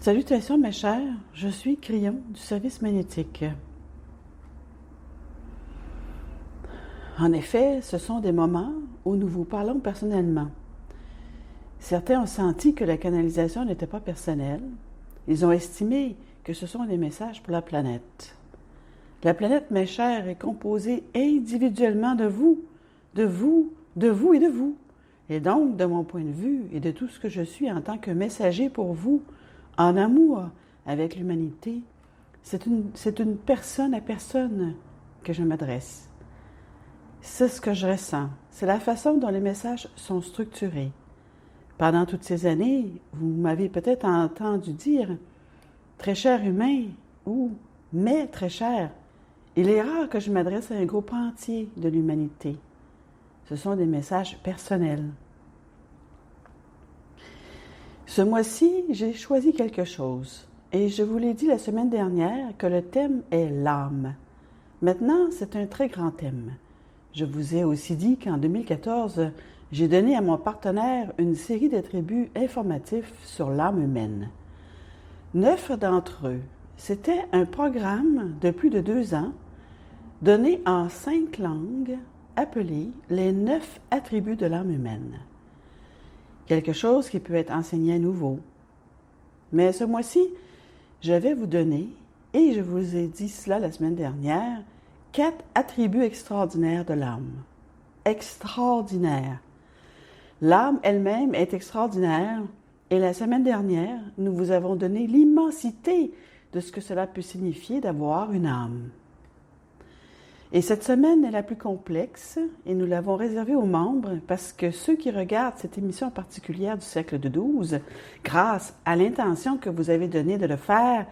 Salutations mes chers, je suis Crillon du service magnétique. En effet, ce sont des moments où nous vous parlons personnellement. Certains ont senti que la canalisation n'était pas personnelle. Ils ont estimé que ce sont des messages pour la planète. La planète, mes chers, est composée individuellement de vous, de vous, de vous et de vous. Et donc, de mon point de vue et de tout ce que je suis en tant que messager pour vous, en amour avec l'humanité, c'est une personne à personne que je m'adresse. C'est ce que je ressens. C'est la façon dont les messages sont structurés. Pendant toutes ces années, vous m'avez peut-être entendu dire « Très cher humain » ou « Mais très cher ». Il est rare que je m'adresse à un groupe entier de l'humanité. Ce sont des messages personnels. Ce mois-ci, j'ai choisi quelque chose et je vous l'ai dit la semaine dernière que le thème est l'âme. Maintenant, c'est un très grand thème. Je vous ai aussi dit qu'en 2014, j'ai donné à mon partenaire une série d'attributs informatifs sur l'âme humaine. 9 d'entre eux, c'était un programme de plus de 2 ans donné en 5 langues appelé les 9 attributs de l'âme humaine. Quelque chose qui peut être enseigné à nouveau. Mais ce mois-ci, je vais vous donner, et je vous ai dit cela la semaine dernière, 4 attributs extraordinaires de l'âme. Extraordinaire. L'âme elle-même est extraordinaire, et la semaine dernière, nous vous avons donné l'immensité de ce que cela peut signifier d'avoir une âme. Et cette semaine est la plus complexe et nous l'avons réservée aux membres parce que ceux qui regardent cette émission particulière du siècle de 12, grâce à l'intention que vous avez donnée de le faire,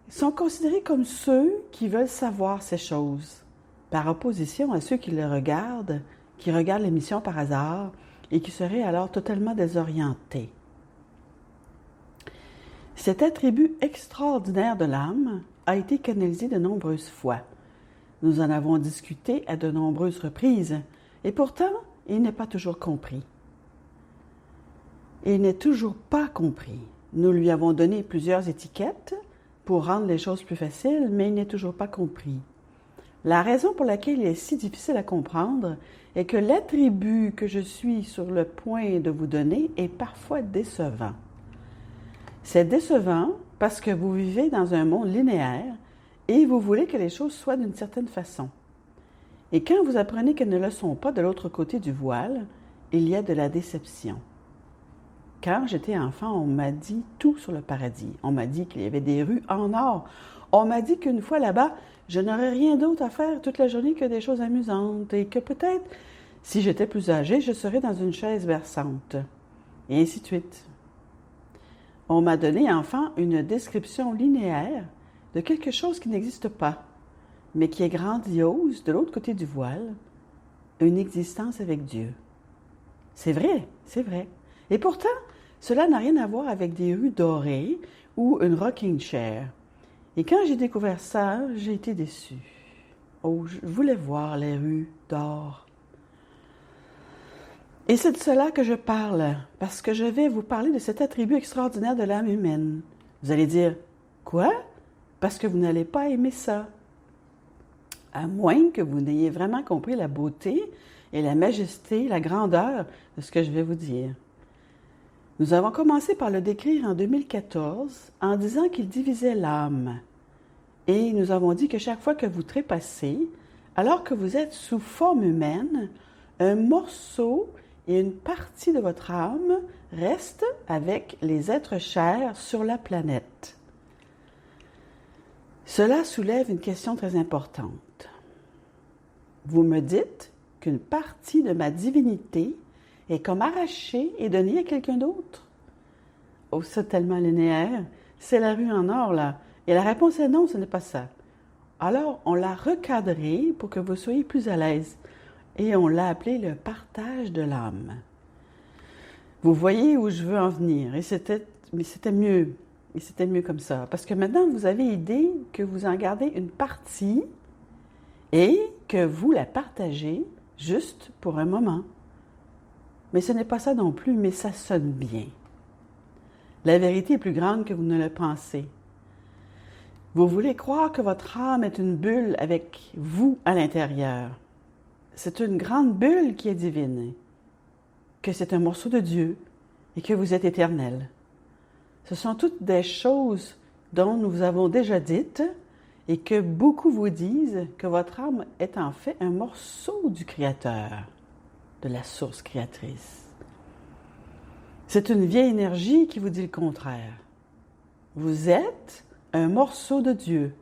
sont considérés comme ceux qui veulent savoir ces choses, par opposition à ceux qui regardent l'émission par hasard et qui seraient alors totalement désorientés. Cet attribut extraordinaire de l'âme a été canalisé de nombreuses fois. Nous en avons discuté à de nombreuses reprises, et pourtant, il n'est pas toujours compris. Il n'est toujours pas compris. Nous lui avons donné plusieurs étiquettes pour rendre les choses plus faciles, mais il n'est toujours pas compris. La raison pour laquelle il est si difficile à comprendre est que l'attribut que je suis sur le point de vous donner est parfois décevant. C'est décevant parce que vous vivez dans un monde linéaire et vous voulez que les choses soient d'une certaine façon. Et quand vous apprenez qu'elles ne le sont pas de l'autre côté du voile, il y a de la déception. Quand j'étais enfant, on m'a dit tout sur le paradis. On m'a dit qu'il y avait des rues en or. On m'a dit qu'une fois là-bas, je n'aurais rien d'autre à faire toute la journée que des choses amusantes et que peut-être, si j'étais plus âgée, je serais dans une chaise berçante. Et ainsi de suite. On m'a donné, enfant, une description linéaire de quelque chose qui n'existe pas, mais qui est grandiose de l'autre côté du voile, une existence avec Dieu. C'est vrai, c'est vrai. Et pourtant, cela n'a rien à voir avec des rues dorées ou une rocking chair. Et quand j'ai découvert ça, j'ai été déçue. Oh, je voulais voir les rues d'or. Et c'est de cela que je parle, parce que je vais vous parler de cet attribut extraordinaire de l'âme humaine. Vous allez dire, quoi? Parce que vous n'allez pas aimer ça. À moins que vous n'ayez vraiment compris la beauté et la majesté, la grandeur de ce que je vais vous dire. Nous avons commencé par le décrire en 2014 en disant qu'il divisait l'âme. Et nous avons dit que chaque fois que vous trépassez, alors que vous êtes sous forme humaine, un morceau et une partie de votre âme restent avec les êtres chers sur la planète. Cela soulève une question très importante. Vous me dites qu'une partie de ma divinité est comme arrachée et donnée à quelqu'un d'autre? Oh, c'est tellement linéaire. C'est la rue en or, là. Et la réponse est non, ce n'est pas ça. Alors, on l'a recadré pour que vous soyez plus à l'aise. Et on l'a appelé le partage de l'âme. Vous voyez où je veux en venir. Mais c'était mieux. Et c'était mieux comme ça. Parce que maintenant, vous avez idée que vous en gardez une partie et que vous la partagez juste pour un moment. Mais ce n'est pas ça non plus, mais ça sonne bien. La vérité est plus grande que vous ne le pensez. Vous voulez croire que votre âme est une bulle avec vous à l'intérieur. C'est une grande bulle qui est divine, que c'est un morceau de Dieu et que vous êtes éternel. Ce sont toutes des choses dont nous avons déjà dites et que beaucoup vous disent que votre âme est en fait un morceau du Créateur, de la source créatrice. C'est une vieille énergie qui vous dit le contraire. Vous êtes un morceau de Dieu.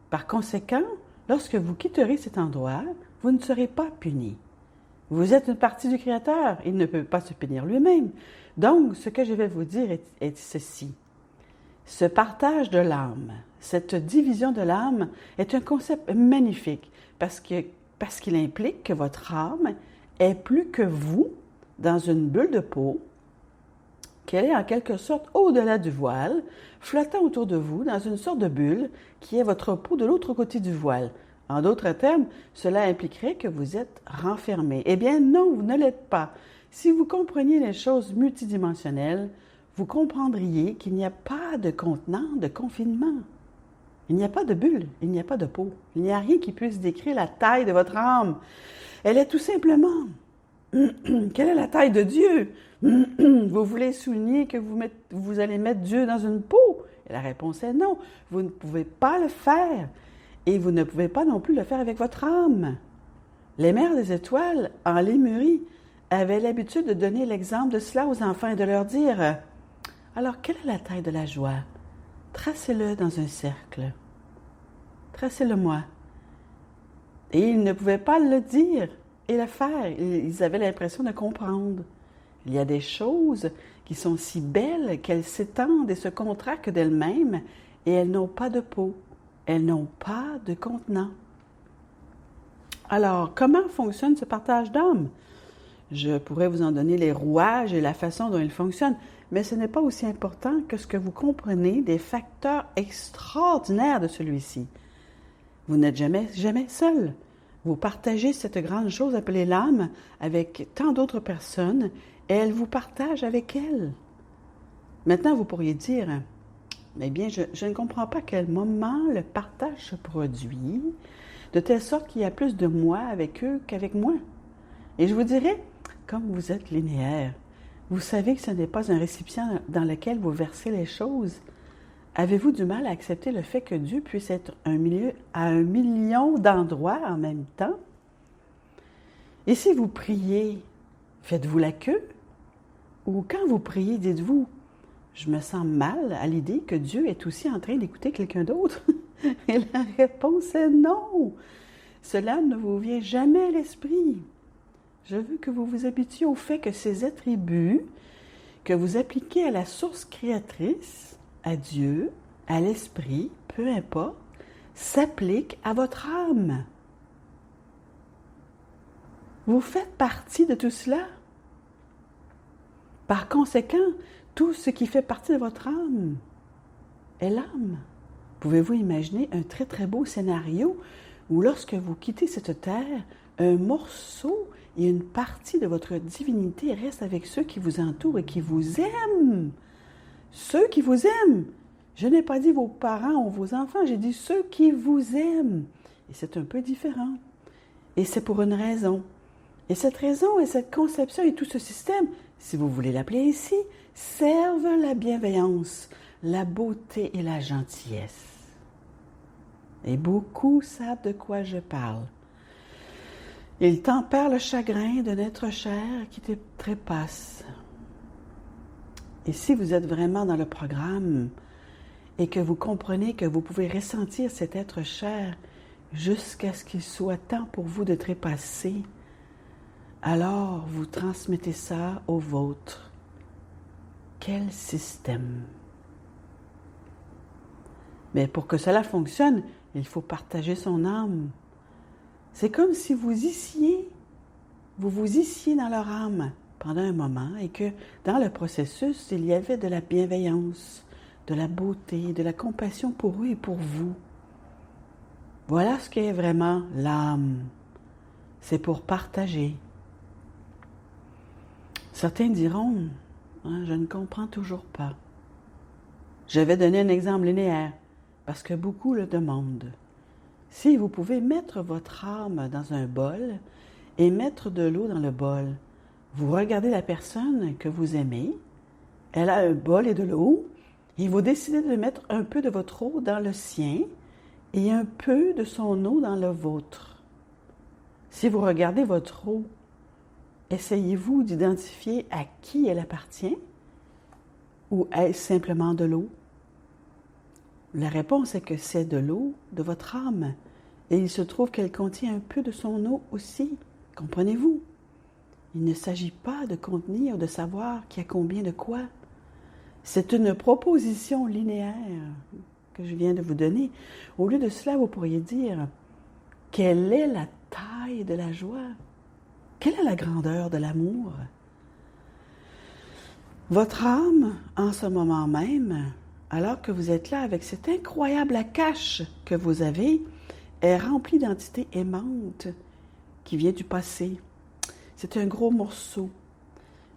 Par conséquent, lorsque vous quitterez cet endroit, vous ne serez pas puni. Vous êtes une partie du Créateur, il ne peut pas se punir lui-même. Donc, ce que je vais vous dire est ceci. Ce partage de l'âme, cette division de l'âme est un concept magnifique parce qu'il implique que votre âme est plus que vous dans une bulle de peau, qu'elle est en quelque sorte au-delà du voile, flottant autour de vous dans une sorte de bulle qui est votre peau de l'autre côté du voile. En d'autres termes, cela impliquerait que vous êtes renfermé. Eh bien non, vous ne l'êtes pas. Si vous compreniez les choses multidimensionnelles, vous comprendriez qu'il n'y a pas de contenant, de confinement. Il n'y a pas de bulle, il n'y a pas de peau. Il n'y a rien qui puisse décrire la taille de votre âme. Elle est tout simplement. Quelle est la taille de Dieu? Vous voulez souligner que vous allez mettre Dieu dans une peau? Et la réponse est non. Vous ne pouvez pas le faire. Et vous ne pouvez pas non plus le faire avec votre âme. Les mères des étoiles, en Lémurie, avaient l'habitude de donner l'exemple de cela aux enfants et de leur dire « Alors, quelle est la taille de la joie? Tracez-le dans un cercle. Tracez-le-moi. » Et ils ne pouvaient pas le dire et le faire. Ils avaient l'impression de comprendre. Il y a des choses qui sont si belles qu'elles s'étendent et se contractent d'elles-mêmes et elles n'ont pas de peau. Elles n'ont pas de contenant. Alors, comment fonctionne ce partage d'âme? Je pourrais vous en donner les rouages et la façon dont il fonctionne, mais ce n'est pas aussi important que ce que vous comprenez des facteurs extraordinaires de celui-ci. Vous n'êtes jamais seul. Vous partagez cette grande chose appelée l'âme avec tant d'autres personnes et elle vous partage avec elle. Maintenant, vous pourriez dire, eh bien, je ne comprends pas à quel moment le partage se produit, de telle sorte qu'il y a plus de moi avec eux qu'avec moi. Et je vous dirais, comme vous êtes linéaire, vous savez que ce n'est pas un récipient dans lequel vous versez les choses. Avez-vous du mal à accepter le fait que Dieu puisse être à un million d'endroits en même temps? Et si vous priez, faites-vous la queue? Ou quand vous priez, dites-vous, je me sens mal à l'idée que Dieu est aussi en train d'écouter quelqu'un d'autre? Et la réponse est non. Cela ne vous vient jamais à l'esprit. Je veux que vous vous habituiez au fait que ces attributs que vous appliquez à la source créatrice, à Dieu, à l'esprit, peu importe, s'appliquent à votre âme. Vous faites partie de tout cela. Par conséquent, tout ce qui fait partie de votre âme est l'âme. Pouvez-vous imaginer un très très beau scénario où lorsque vous quittez cette terre, un morceau et une partie de votre divinité reste avec ceux qui vous entourent et qui vous aiment? Ceux qui vous aiment. Je n'ai pas dit vos parents ou vos enfants, j'ai dit ceux qui vous aiment. Et c'est un peu différent. Et c'est pour une raison. Et cette raison et cette conception et tout ce système, si vous voulez l'appeler ainsi, servent la bienveillance, la beauté et la gentillesse. Et beaucoup savent de quoi je parle. Ils tempèrent le chagrin d'un être cher qui te trépasse. Et si vous êtes vraiment dans le programme et que vous comprenez que vous pouvez ressentir cet être cher jusqu'à ce qu'il soit temps pour vous de trépasser, alors vous transmettez ça au vôtre. Quel système! Mais pour que cela fonctionne, il faut partager son âme. C'est comme si vous vous hissiez dans leur âme pendant un moment et que dans le processus, il y avait de la bienveillance, de la beauté, de la compassion pour eux et pour vous. Voilà ce qu'est vraiment l'âme. C'est pour partager. Certains diront, je ne comprends toujours pas. Je vais donner un exemple linéaire, parce que beaucoup le demandent. Si vous pouvez mettre votre âme dans un bol et mettre de l'eau dans le bol, vous regardez la personne que vous aimez, elle a un bol et de l'eau, et vous décidez de mettre un peu de votre eau dans le sien et un peu de son eau dans le vôtre. Si vous regardez votre eau, essayez-vous d'identifier à qui elle appartient ou est-ce simplement de l'eau? La réponse est que c'est de l'eau de votre âme et il se trouve qu'elle contient un peu de son eau aussi. Comprenez-vous? Il ne s'agit pas de contenir ou de savoir qui a combien de quoi. C'est une proposition linéaire que je viens de vous donner. Au lieu de cela, vous pourriez dire, quelle est la taille de la joie? Quelle est la grandeur de l'amour? Votre âme, en ce moment même, alors que vous êtes là avec cette incroyable cache que vous avez, est remplie d'entités aimantes qui viennent du passé. C'est un gros morceau.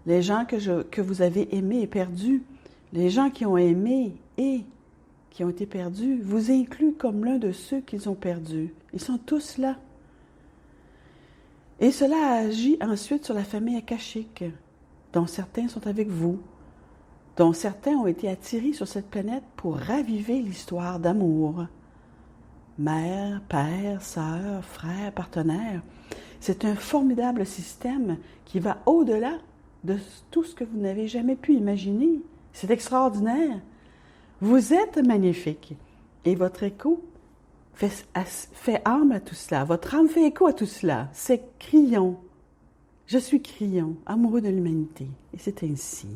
Les gens que vous avez aimés et perdus, les gens qui ont aimé et qui ont été perdus, vous incluent comme l'un de ceux qu'ils ont perdus. Ils sont tous là. Et cela agit ensuite sur la famille akashique, dont certains sont avec vous, dont certains ont été attirés sur cette planète pour raviver l'histoire d'amour. Mère, père, sœur, frère, partenaire, c'est un formidable système qui va au-delà de tout ce que vous n'avez jamais pu imaginer. C'est extraordinaire. Vous êtes magnifique et votre écho fait âme à tout cela. Votre âme fait écho à tout cela. C'est Crillon. Je suis Crillon, amoureux de l'humanité. Et c'est ainsi.